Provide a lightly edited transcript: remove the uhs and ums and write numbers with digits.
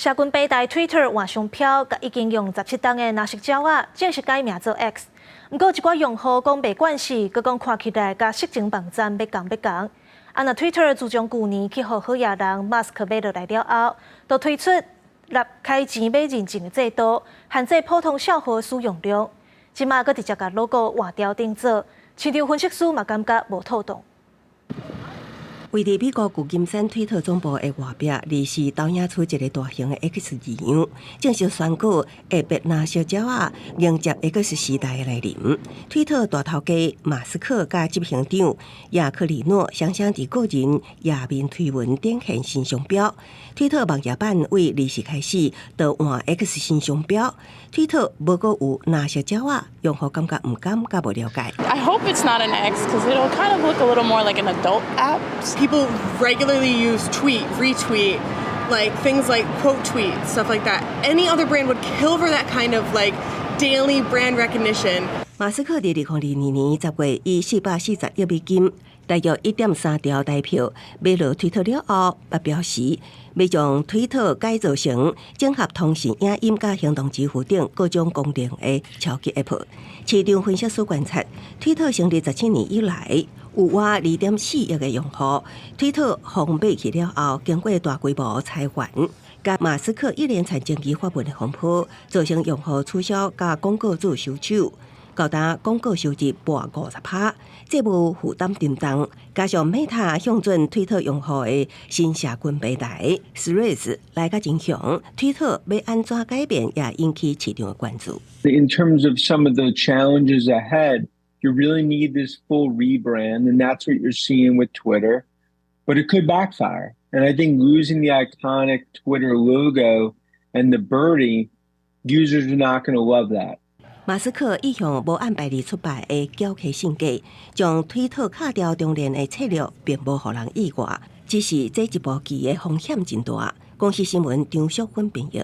社群平台 Twitter 换商标，甲已经用17档的垃圾鸟仔正式改名做 X。不过一寡用户讲袂惯势，佮讲看起来甲色情网站要共。啊，那 Twitter 自从去年去互好野人 Musk 买落来了后，就推出开钱买认证的制度，限制普通小户使用量。即马佮直接甲 logo 换掉定做，市场分析师嘛感觉无透动。位伫美国旧金山推特总部的外壁，临时导演出一个大型的 X 字样，正式宣告会别拿小鸟仔迎接 X 时代的来临。推特大头家马斯克甲执行长亚克里诺双双伫个人页面推文展现新商标。推特网页版为临时开始就换 X 新商标。推特无阁有拿小鸟仔，用户感觉唔敢甲无了解。I hope it's not an X because it'll kind of look a little more like an adult app. People regularly use tweet, retweet, like things like quote tweet, stuff like that. Any other brand would kill for that kind of like daily brand recognition. 马斯克伫2022年10月以440亿美金，大约1.3条代票买落推特了后，表示要将推特改造成整合通讯、影音、甲行动支付等各种功能的超级 App。市场分析师观察，推特成立17年以来，有约2.4亿的用户。推特红买去了后，经过大规模裁员，甲马斯克一连串争议发文的风波，造成用户取消甲广告主收手。高达广告收入半50%，债务负担沉重，加上 Meta 向准推特用户的新社群平台 Threads 来甲影响，推特要安怎改变也引起市场的关注。In terms of some of the challenges ahead, you really need this full rebrand, and that's what you're seeing with Twitter. But it could backfire, and I think losing the iconic Twitter logo and the birdie, users are not going to love that. 马斯克意向无按牌理出牌的狡客性格，将推特卡掉中年的策略，并无互人意外。只是这一步棋的风险真大。公司新闻张淑芬编译。